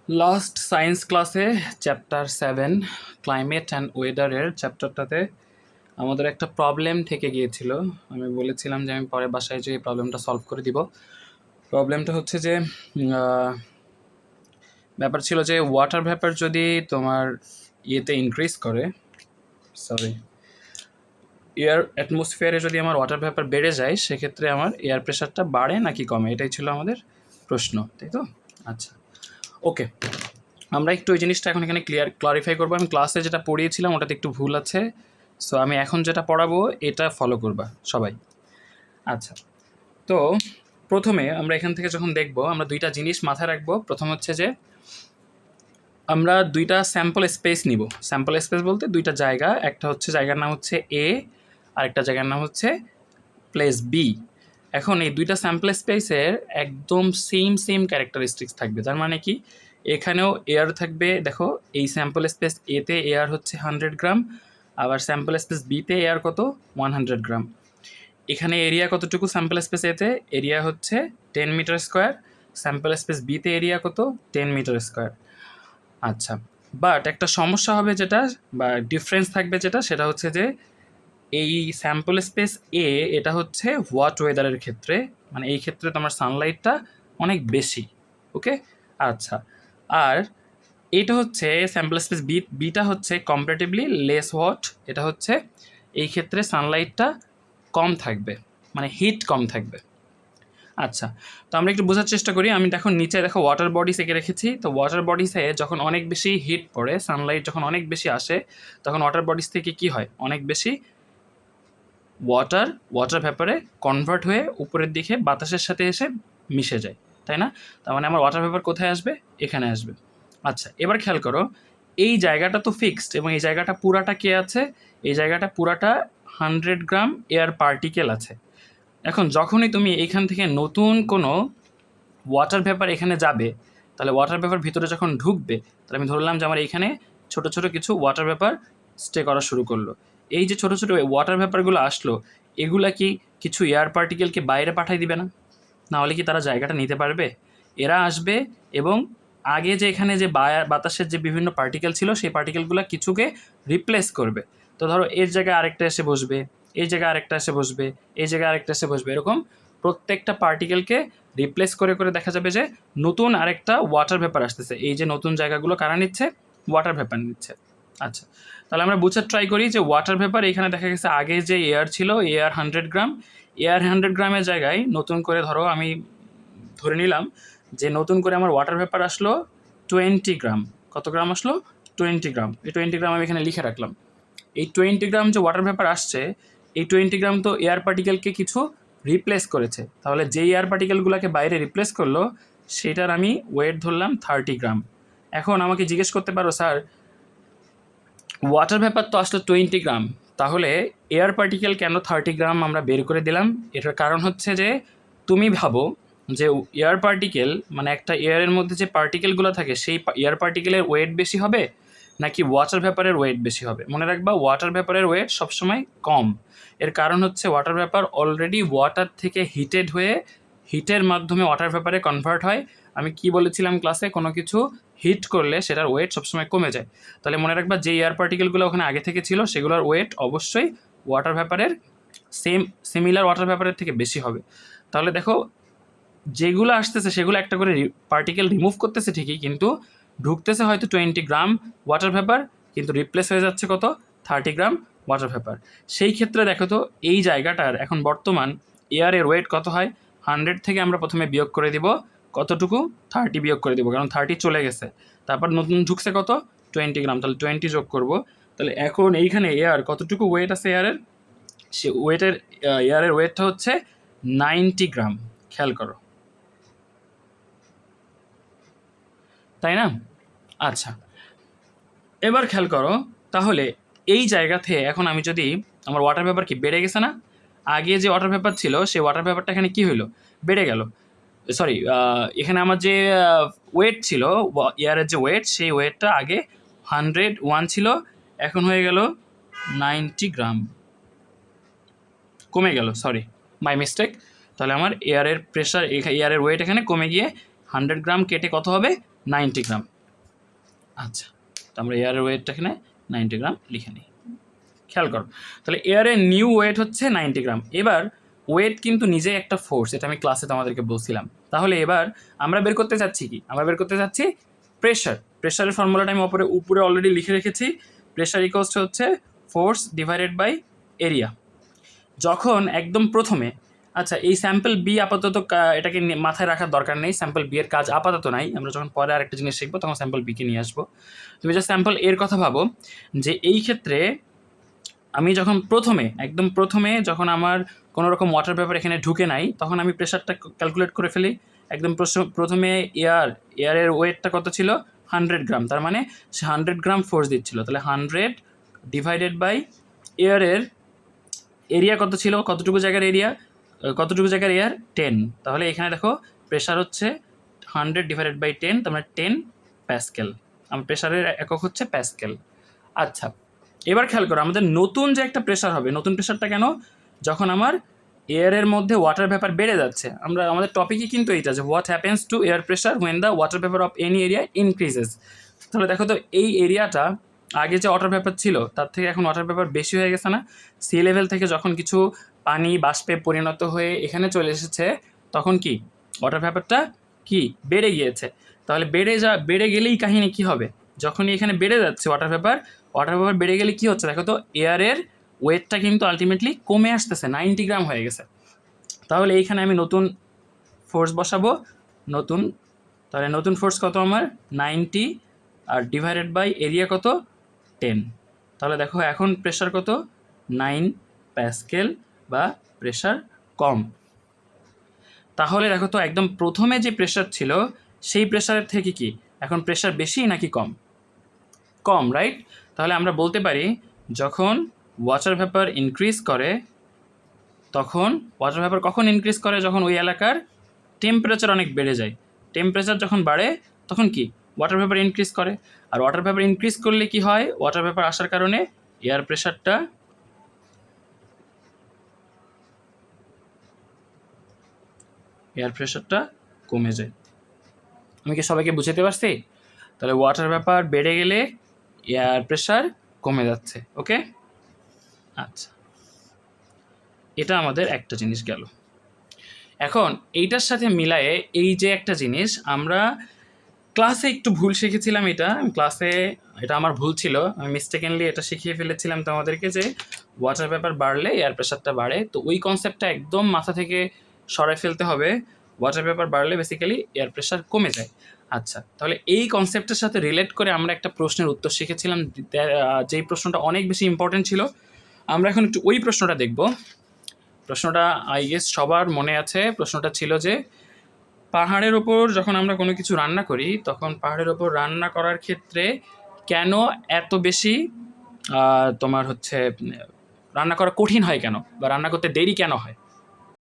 Last science ক্লাসে chapter 7 climate and ওয়েদারের চ্যাপ্টারটাতে আমাদের একটা প্রবলেম থেকে গিয়েছিল। আমি বলেছিলাম যে আমি পরে বাসায় যে প্রবলেমটা সলভ করে দিব। প্রবলেমটা হচ্ছে যে ব্যাপার ছিল যে ওয়াটার ভ্যাপার যদি তোমার ইয়েতে ইনক্রিজ করে, এয়ার অ্যাটমসফিয়ারে যদি আমার ওয়াটার ভ্যাপার বেড়ে যায়, সেক্ষেত্রে আমার এয়ার প্রেশারটা বাড়ে নাকি কমে, এটাই ছিল আমাদের প্রশ্ন, তাই তো? আচ্ছা, ওকে, আমরা একটু ওই জিনিসটা এখন এখানে ক্লারিফাই করবো। আমি ক্লাসে যেটা পড়িয়েছিলাম ওটাতে একটু ভুল আছে, সো আমি এখন যেটা পড়াবো এটা ফলো করবা সবাই। আচ্ছা, তো প্রথমে আমরা এখান থেকে যখন দেখব, আমরা দুইটা জিনিস মাথায় রাখবো। প্রথম হচ্ছে যে আমরা দুইটা স্যাম্পল স্পেস নিব। স্যাম্পল স্পেস বলতে দুইটা জায়গা, একটা হচ্ছে জায়গার নাম হচ্ছে এ, আর একটা জায়গার নাম হচ্ছে প্লেস বি। এখন এই দুইটা স্যাম্পল স্পেসের একদম সেম ক্যারেক্টারিস্টিক্স থাকবে। তার মানে কি, এখানেও এয়ার থাকবে। দেখো, এই স্যাম্পল স্পেস এতে এয়ার হচ্ছে 100 গ্রাম, আবার স্যাম্পল স্পেস বিতে এয়ার কত, 100 গ্রাম। এখানে এরিয়া কতটুকু স্যাম্পল স্পেস এতে, এরিয়া হচ্ছে 10 মিটার স্কোয়ার, স্যাম্পল স্পেস বিতে এরিয়া কত, 10 মিটার স্কোয়ার। আচ্ছা, বাট একটা সমস্যা হবে যেটা, বা ডিফারেন্স থাকবে যেটা, সেটা হচ্ছে যে এই স্যাম্পল স্পেস এ এটা হচ্ছে হোয়াট ওয়েদারের ক্ষেত্রে, মানে এই ক্ষেত্রে তোমার সানলাইটটা অনেক বেশি। ওকে, আচ্ছা, আর এটা হচ্ছে স্যাম্পল স্পেস বিটা হচ্ছে কম্পারেটিভলি লেস হট, এটা হচ্ছে এই ক্ষেত্রে সানলাইটটা কম থাকবে, মানে হিট কম থাকবে। আচ্ছা, তো আমরা একটু বোঝার চেষ্টা করি। আমি দেখো নিচে দেখো ওয়াটার বডিস এঁকে রেখেছি। তো ওয়াটার বডিসে যখন অনেক বেশি হিট পড়ে, সানলাইট যখন অনেক বেশি আসে, তখন ওয়াটার বডিস থেকে কি হয়, অনেক বেশি ওয়াটার ভ্যাপারে কনভার্ট হয়ে উপরের দিকে বাতাসের সাথে এসে মিশে যায়, তাই না? তার মানে আমার ওয়াটার ভ্যাপার কোথায় আসবে, এখানে আসবে। আচ্ছা, এবার খেয়াল করো, এই জায়গাটা তো ফিক্সড, এবং এই জায়গাটা পুরাটা কে আছে, এই জায়গাটা পুরাটা 100 গ্রাম এয়ার পার্টিকেল আছে। এখন যখনই তুমি এইখান থেকে নতুন কোনো ওয়াটার ভ্যাপার এখানে যাবে, তাহলে ওয়াটার ভ্যাপার ভিতরে যখন ঢুকবে, তাহলে আমি ধরলাম যে আমার এইখানে ছোটো ছোটো কিছু ওয়াটার ভ্যাপার স্টে করা শুরু করলো। এই যে ছোটো ছোটো ওয়াটার ভ্যাপারগুলো আসলো, এগুলা কি কিছু এয়ার পার্টিকেলকে বাইরে পাঠাই দিবে না? নাহলে কি তারা জায়গাটা নিতে পারবে? এরা আসবে এবং আগে যে এখানে যে বাতাসের যে বিভিন্ন পার্টিকেল ছিল, সেই পার্টিকেলগুলো কিছুকে রিপ্লেস করবে। তো ধরো এর জায়গায় আরেকটা এসে বসবে, এই জায়গায় আরেকটা এসে বসবে, এই জায়গায় আরেকটা এসে বসবে, এরকম প্রত্যেকটা পার্টিকেলকে রিপ্লেস করে করে দেখা যাবে যে নতুন আরেকটা ওয়াটার ভেপার আসতেছে। এই যে নতুন জায়গাগুলো কারা নিচ্ছে, ওয়াটার ভেপার নিচ্ছে। আচ্ছা, তাহলে আমরা বুঝার ট্রাই করি যে ওয়াটার ভেপার এখানে দেখা গেছে আগে যে এয়ার ছিল, এয়ার 100 গ্রাম, এয়ার 100 গ্রামের জায়গায় নতুন করে ধরো আমি ধরে নিলাম যে নতুন করে আমার ওয়াটার ভেপার আসলো 20 গ্রাম। কত গ্রাম আসলো, 20 গ্রাম। এই 20 গ্রাম আমি এখানে লিখে রাখলাম। এই 20 গ্রাম যে ওয়াটার ভেপার আসছে, এই 20 গ্রাম তো এয়ার পার্টিকেলকে কিছু রিপ্লেস করেছে। তাহলে যেই এয়ার পার্টিকেলগুলোকে বাইরে রিপ্লেস করলো, সেটার আমি ওয়েট ধরলাম 30 গ্রাম। এখন আমাকে জিজ্ঞেস করতে পারো, স্যার ওয়াটার ভেপার তো আসলো 20 গ্রাম, তাহলে এয়ার পার্টিকেল কেন 30 গ্রাম আমরা বের করে দিলাম? এটার কারণ হচ্ছে যে তুমি ভাবো যে এয়ার পার্টিকেল মানে একটা এয়ারের মধ্যে যে পার্টিকেলগুলো থাকে, সেই এয়ার পার্টিকেলের ওয়েট বেশি হবে নাকি ওয়াটার ভেপারের ওয়েট বেশি হবে? মনে রাখবা, ওয়াটার ভেপারের ওয়েট সবসময় কম। এর কারণ হচ্ছে ওয়াটার ভেপার অলরেডি ওয়াটার থেকে হিটেড হয়ে হিটের মাধ্যমে ওয়াটার ভেপারে কনভার্ট হয়। আমি কি বলেছিলাম ক্লাসে, কোনো কিছু হিট করলে সেটার ওয়েট সবসময় কমে যায়। তাহলে মনে রাখবা, যে এয়ার পার্টিকেলগুলো ওখানে আগে থেকে ছিল, সেগুলোর ওয়েট অবশ্যই ওয়াটার ভেপারের সিমিলার ওয়াটার ভেপারের থেকে বেশি হবে। তাহলে দেখো, যেগুলো আসতেছে সেগুলো একটা করে পার্টিকেল রিমুভ করতেছে ঠিকই, কিন্তু ঢুকতেছে হয়তো 20 গ্রাম ওয়াটার ভেপার, কিন্তু রিপ্লেস হয়ে যাচ্ছে কত, 30 গ্রাম ওয়াটার ভেপার। সেই ক্ষেত্রে দেখো তো, এই জায়গাটার এখন বর্তমান এয়ারের ওয়েট কত হয়, 100 থেকে আমরা প্রথমে বিয়োগ করে দিব কতটুকু, 30 বিয়োগ করে দিব, কারণ 30 চলে গেছে। তারপর নতুন ঢুকছে কত, 20 গ্রাম, তাহলে 20 যোগ করব। তাহলে এখন এইখানে এয়ার কতটুকু ওয়েট আছে এয়ারের, সে ওয়েটের এয়ারের ওয়েটটা হচ্ছে 90 গ্রাম। খেয়াল করো, তাই না? আচ্ছা, এবার খেয়াল করো, তাহলে এই জায়গা থেকে এখন আমি যদি, আমার ওয়াটার ভেপার কি বেড়ে গেছে না? আগে যে ওয়াটার ভেপার ছিল, সেই ওয়াটার ভেপারটা এখানে কি হইলো, বেড়ে গেল। সরি, এখানে আমার যে ওয়েট ছিল, এয়ারের যে ওয়েট, সেই ওয়েটটা আগে 101 ছিল, এখন হয়ে গেল 90 গ্রাম, কমে গেল, সরি, মাই মিস্টেক। তাহলে আমার এয়ারের প্রেশার, এয়ারের ওয়েট এখানে কমে গিয়ে 100 গ্রাম কেটে কত হবে, 90 গ্রাম। আচ্ছা, তো আমরা এয়ারের ওয়েটটা এখানে 90 গ্রাম লিখে নিই। খেয়াল করো, তাহলে এয়ারের নিউ ওয়েট হচ্ছে 90 গ্রাম। এবার ওয়েট কিন্তু নিজেই একটা ফোর্স, এটা আমি ক্লাসে তোমাদেরকে বলছিলাম। তাহলে এবার আমরা বের করতে চাচ্ছি কি? আমরা বের করতে চাচ্ছি প্রেশার। প্রেশারের ফর্মুলাটা আমি উপরে অলরেডি লিখে রেখেছি। প্রেশার ইকুয়ালস হচ্ছে ফোর্স ডিভাইডেড বাই এরিয়া। যখন একদম প্রথমে, আচ্ছা এই স্যাম্পল বি আপাতত এটাকে মাথায় রাখার দরকার নেই, স্যাম্পল বি এর কাজ আপাতত নাই, আমরা যখন পরে আরেকটা জিনিস শিখবো তখন স্যাম্পল বিকে নিয়ে আসবো। তুমি যে স্যাম্পল এর কথা ভাবো, যে এই ক্ষেত্রে আমি যখন একদম প্রথমে যখন আমার কোনো রকম ওয়াটার পেপার এখানে ঢুকে নাই, তখন আমি প্রেশারটা ক্যালকুলেট করে ফেলি। একদম প্রথমে এয়ারের ওয়েটটা কত ছিল? 100 গ্রাম। তার মানে সে 100 গ্রাম ফোর্স দিচ্ছিল। তাহলে 100 ডিভাইডেড বাই এয়ারের এরিয়া কত ছিল? কতটুকু জায়গার এরিয়া? 10। তাহলে এখানে দেখো প্রেশার হচ্ছে 100 ডিভাইডেড বাই 10, তার মানে 10 প্যাসকেল। আমার প্রেশারের একক হচ্ছে প্যাসকেল। আচ্ছা, এবার খেয়াল করো, আমাদের নতুন যে একটা প্রেশার হবে, নতুন প্রেশারটা কেন? যখন আমার এয়ারের মধ্যে ওয়াটার ভেপার বেড়ে যাচ্ছে। আমাদের টপিকই কিন্তু এইটা, যে what happens to air pressure when the water vapour of any area increases. তাহলে দেখো তো, এই এরিয়াটা আগে যে ওয়াটার ভেপার ছিল তার থেকে এখন ওয়াটার ভেপার বেশি হয়ে গেছে না? সি লেভেল থেকে যখন কিছু পানি বাষ্পে পরিণত হয়ে এখানে চলে এসেছে, তখন কি ওয়াটার ভেপারটা কি বেড়ে গিয়েছে। তাহলে বেড়ে গেলেই কাহিনী কি হবে? যখনই এখানে বেড়ে যাচ্ছে ওয়াটার ভেপার বেড়ে গেলে কি হচ্ছে দেখো তো, এয়ারের ওয়েটটা কিন্তু আলটিমেটলি কমে আসতেছে, 90 গ্রাম হয়ে গেছে। তাহলে এইখানে আমি নতুন ফোর্স বসাবো, তাহলে নতুন ফোর্স কত আমার? 90, আর ডিভাইডেড বাই এরিয়া কত? 10। তাহলে দেখো এখন প্রেশার কত? 9 প্যাসকেল, বা প্রেশার কম। তাহলে দেখো তো, একদম প্রথমে যে প্রেশার ছিল সেই প্রেশারের থেকে কি এখন প্রেশার বেশি নাকি কম? কম, রাইট? তাহলে আমরা বলতে পারি, যখন ওয়াটার ভেপার ইনক্রিজ করে, তখন ওয়াটার ভেপার কখন ইনক্রিজ করে? যখন ওই এলাকার টেম্পারেচার অনেক বেড়ে যায়। টেম্পারেচার যখন বাড়ে তখন কি ওয়াটার ভেপার ইনক্রিজ করে। আর ওয়াটার ভেপার ইনক্রিজ করলে কি হয়? ওয়াটার ভেপার আসার কারণে এয়ার প্রেশারটা কমে যায়। আমি কি সবাইকে বুঝাতে পারছি? তাহলে ওয়াটার ভেপার বেড়ে গেলে এয়ার প্রেশার কমে যাচ্ছে। ওকে, আচ্ছা, এটা আমাদের একটা জিনিস গেল। এখন এইটার সাথে মিলায়ে এই যে একটা জিনিস আমরা ক্লাসে একটু ভুল শিখেছিলাম, এটা আমার ভুল ছিল, আমি মিস্টেকেনলি এটা শিখিয়ে ফেলেছিলাম তোমাদেরকে, যে ওয়াটার ভেপার বাড়লে এয়ার প্রেশারটা বাড়ে। তো ওই কনসেপ্টটা একদম মাথা থেকে সরাই ফেলতে হবে। ওয়াটার ভেপার বাড়লে বেসিক্যালি এয়ার প্রেশার কমে যায়। আচ্ছা, তাহলে এই কনসেপ্টের সাথে রিলেট করে আমরা একটা প্রশ্নের উত্তর শিখেছিলাম, যেই প্রশ্নটা অনেক বেশি ইম্পর্টেন্ট ছিল। আমরা এখন একটু ওই প্রশ্নটা দেখব। প্রশ্নটা আই গেস সবার মনে আছে। প্রশ্নটা ছিল যে, পাহাড়ের ওপর যখন আমরা কোনো কিছু রান্না করি, তখন পাহাড়ের ওপর রান্না করার ক্ষেত্রে কেন এত বেশি তোমার হচ্ছে রান্না করা কঠিন হয় কেন, বা রান্না করতে দেরি কেন হয়?